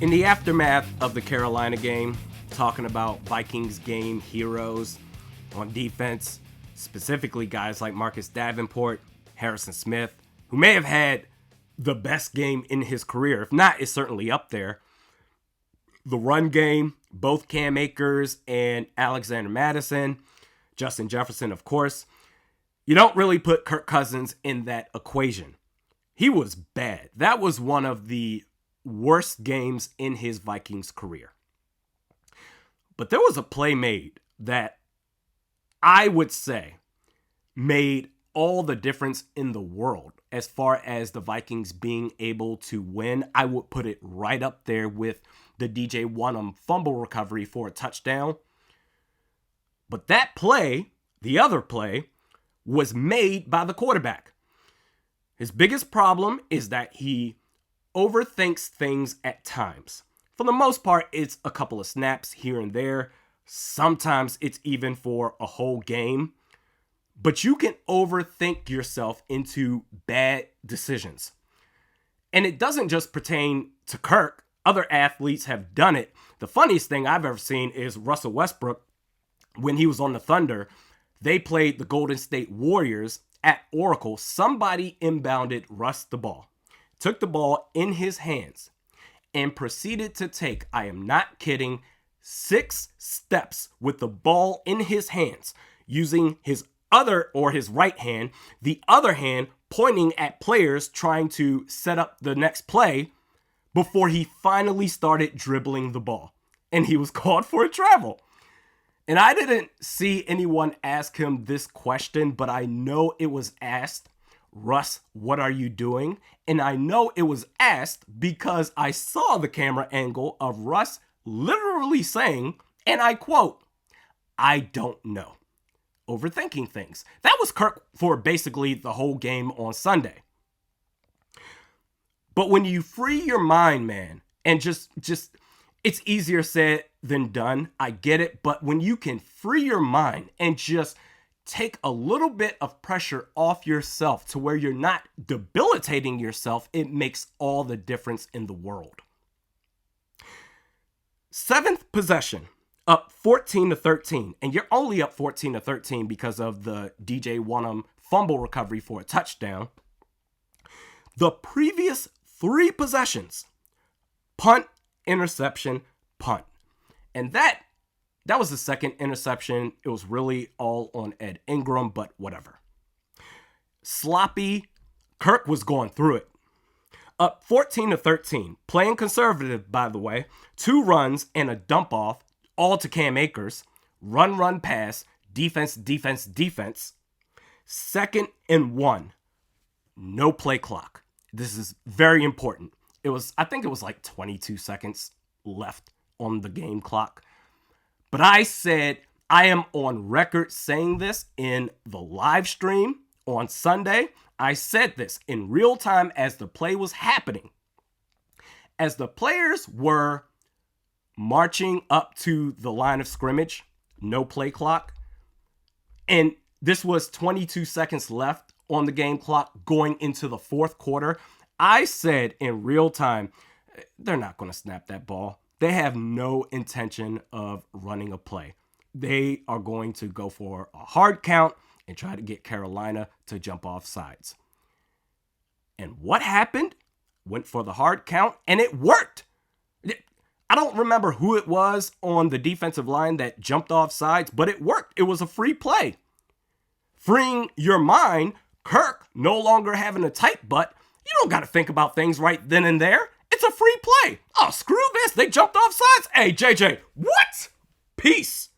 In the aftermath of the Carolina game, talking about Vikings game heroes on defense, specifically guys like Marcus Davenport, Harrison Smith, who may have had the best game in his career. If not, it's certainly up there. The run game, both Cam Akers and Alexander Mattison, Justin Jefferson, of course. You don't really put Kirk Cousins in that equation. He was bad. That was one of the worst games in his Vikings career. But there was a play made that I would say made all the difference in the world as far as the Vikings being able to win. I would put it right up there with the DJ Wonnum fumble recovery for a touchdown. But that play, the other play, was made by the quarterback. His biggest problem is that he overthinks things at times. For the most part, it's a couple of snaps here and there. Sometimes it's even for a whole game. But you can overthink yourself into bad decisions. And it doesn't just pertain to Kirk. Other athletes have done it. The funniest thing I've ever seen is Russell Westbrook. When he was on the Thunder, they played the Golden State Warriors at Oracle. Somebody inbounded Russ the ball, took the ball in his hands, and proceeded to take, I am not kidding, 6 steps with the ball in his hands, using his right hand, the other hand pointing at players trying to set up the next play before he finally started dribbling the ball. And he was called for a travel. And I didn't see anyone ask him this question, but I know it was asked, Russ, what are you doing? And I know it was asked because I saw the camera angle of Russ literally saying, and I quote, "I don't know." Overthinking things. That was Kirk for basically the whole game on Sunday. But when you free your mind, man, and just it's easier said than done. I get it. But when you can free your mind and just take a little bit of pressure off yourself to where you're not debilitating yourself, it makes all the difference in the world. 7th possession, up 14-13. And you're only up 14-13 because of the DJ Wonnum fumble recovery for a touchdown. The previous 3 possessions, punt, interception, punt. And that was the second interception. It was really all on Ed Ingram, but whatever. Sloppy. Kirk was going through it. Up 14-13. Playing conservative, by the way. 2 runs and a dump off, all to Cam Akers. Run, pass. Defense. 2nd and 1. No play clock. This is very important. I think it was like 22 seconds left on the game clock. But I said, I am on record saying this in the live stream on Sunday. I said this in real time as the play was happening. As the players were marching up to the line of scrimmage, no play clock. And this was 22 seconds left on the game clock going into the 4th quarter. I said in real time, they're not going to snap that ball. They have no intention of running a play. They are going to go for a hard count and try to get Carolina to jump off sides. And what happened? Went for the hard count, and it worked. I don't remember who it was on the defensive line that jumped off sides, but it worked. It was a free play. Freeing your mind, Kirk no longer having a tight butt. You don't got to think about things right then and there. It's a free play. Oh, screw this. They jumped off sides. Hey, JJ, what? Peace.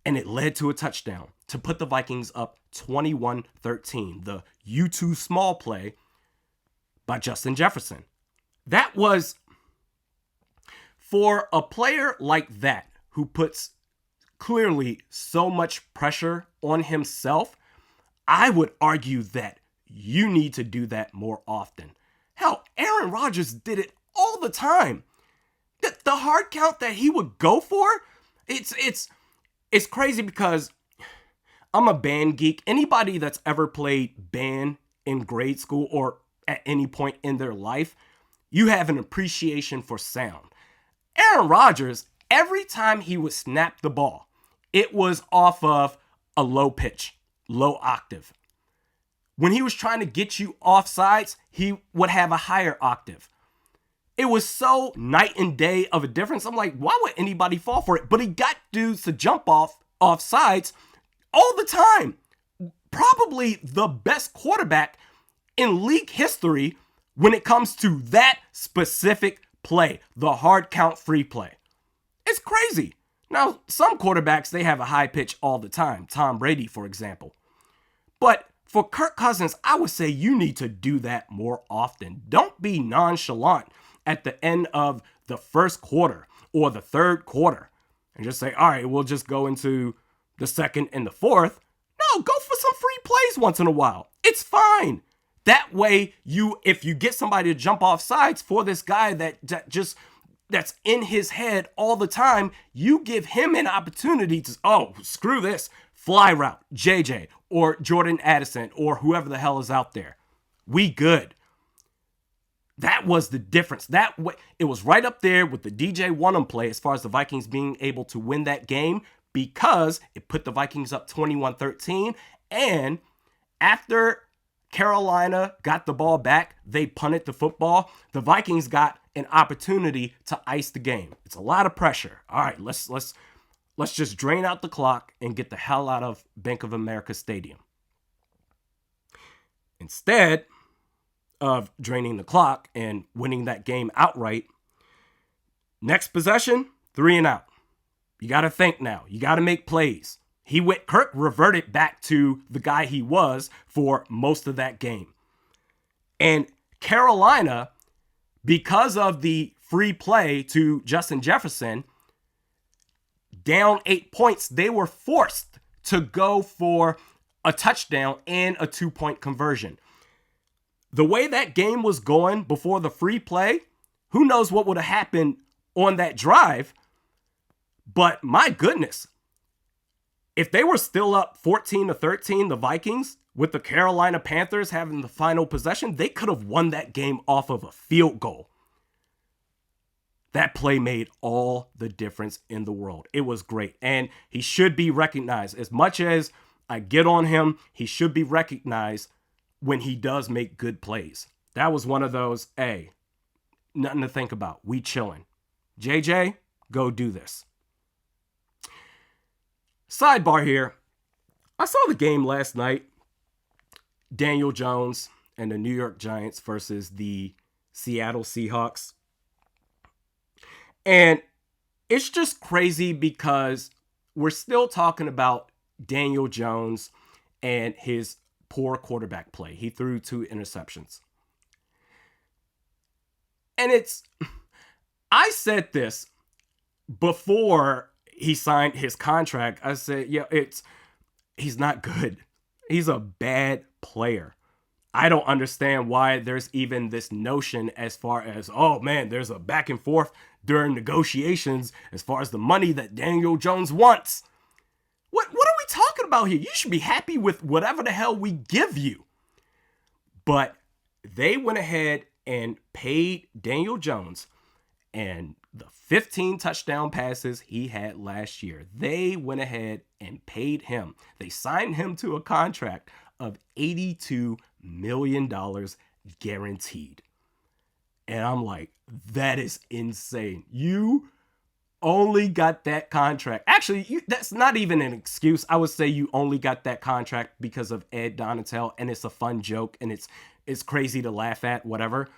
And it led to a touchdown to put the Vikings up 21-13. The U2 small play by Justin Jefferson. That was, for a player like that who puts clearly so much pressure on himself, I would argue that you need to do that more often. Hell, Aaron Rodgers did it all the time. The hard count that he would go for, it's crazy because I'm a band geek. Anybody that's ever played band in grade school or at any point in their life, you have an appreciation for sound. Aaron Rodgers, every time he would snap the ball, it was off of a low pitch, low octave. When he was trying to get you off sides, he would have a higher octave. It was so night and day of a difference. I'm like, why would anybody fall for it? But he got dudes to jump off sides all the time. Probably the best quarterback in league history when it comes to that specific play, the hard count free play. It's crazy. Now, some quarterbacks, they have a high pitch all the time. Tom Brady, for example. But for Kirk Cousins, I would say you need to do that more often. Don't be nonchalant at the end of the first quarter or the third quarter and just say, all right, we'll just go into the second and the fourth. No, go for some free plays once in a while. It's fine. That way, if you get somebody to jump off sides for this guy that's in his head all the time, you give him an opportunity to, oh, screw this, fly route, JJ, or Jordan Addison, or whoever the hell is out there. We good. That was the difference. It was right up there with the DJ Wonnum play as far as the Vikings being able to win that game because it put the Vikings up 21-13. And after Carolina got the ball back, they punted the football. The Vikings got an opportunity to ice the game. It's a lot of pressure. All right, let's just drain out the clock and get the hell out of Bank of America Stadium. Instead of draining the clock and winning that game outright, next possession, 3 and out. You got to think now. You got to make plays. Kirk reverted back to the guy he was for most of that game. And Carolina, because of the free play to Justin Jefferson, down 8 points, they were forced to go for a touchdown and a 2-point conversion. The way that game was going before the free play, who knows what would have happened on that drive. But my goodness, if they were still up 14-13, the Vikings, with the Carolina Panthers having the final possession, they could have won that game off of a field goal. That play made all the difference in the world. It was great. And he should be recognized. As much as I get on him, he should be recognized when he does make good plays. That was one of those, hey, nothing to think about. We chilling. JJ, go do this. Sidebar here. I saw the game last night. Daniel Jones and the New York Giants versus the Seattle Seahawks. And it's just crazy because we're still talking about Daniel Jones and his poor quarterback play. He threw 2 interceptions. And I said this before he signed his contract. I said, yeah, he's not good. He's a bad player. I don't understand why there's even this notion as far as, oh man, there's a back and forth during negotiations as far as the money that Daniel Jones wants. What are we talking about here? You should be happy with whatever the hell we give you. But they went ahead and paid Daniel Jones and the 15 touchdown passes he had last year. They went ahead and paid him. They signed him to a contract of $82 million guaranteed. And I'm like, that is insane. You only got that contract. Actually, that's not even an excuse. I would say you only got that contract because of Ed Donatel, and it's a fun joke, and it's crazy to laugh at, whatever.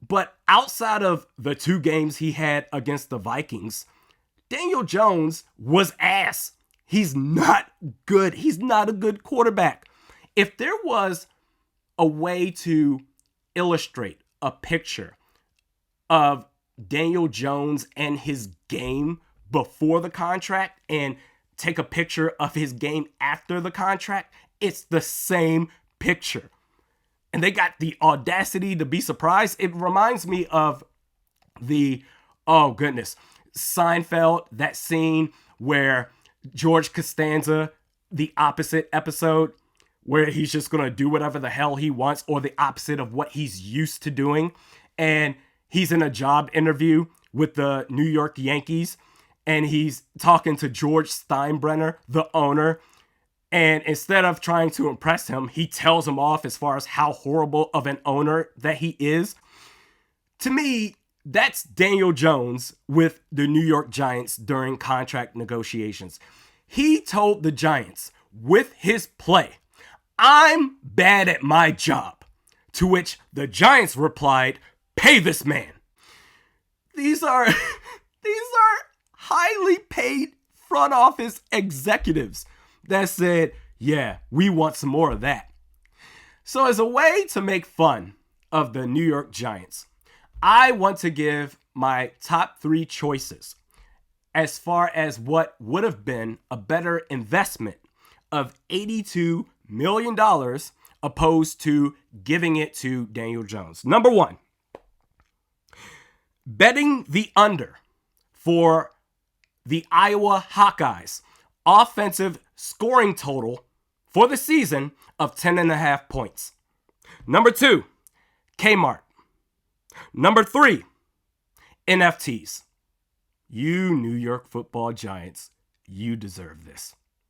But outside of the 2 games he had against the Vikings, Daniel Jones was ass. He's not good. He's not a good quarterback. If there was a way to illustrate a picture of Daniel Jones and his game before the contract and take a picture of his game after the contract, it's the same picture. And they got the audacity to be surprised. It reminds me of oh goodness, Seinfeld, that scene where George Costanza, the opposite episode, where he's just going to do whatever the hell he wants, or the opposite of what he's used to doing. and he's in a job interview with the New York Yankees, and he's talking to George Steinbrenner, the owner. And instead of trying to impress him, he tells him off as far as how horrible of an owner that he is. To me, that's Daniel Jones with the New York Giants during contract negotiations. He told the Giants with his play, "I'm bad at my job." To which the Giants replied, "Pay this man." These are highly paid front office executives that said, "Yeah, we want some more of that." So as a way to make fun of the New York Giants, I want to give my top 3 choices as far as what would have been a better investment of $82 million opposed to giving it to Daniel Jones. Number 1, betting the under for the Iowa Hawkeyes offensive scoring total for the season of 10.5 points. Number 2, Kmart. Number 3, NFTs. You New York Football Giants, you deserve this.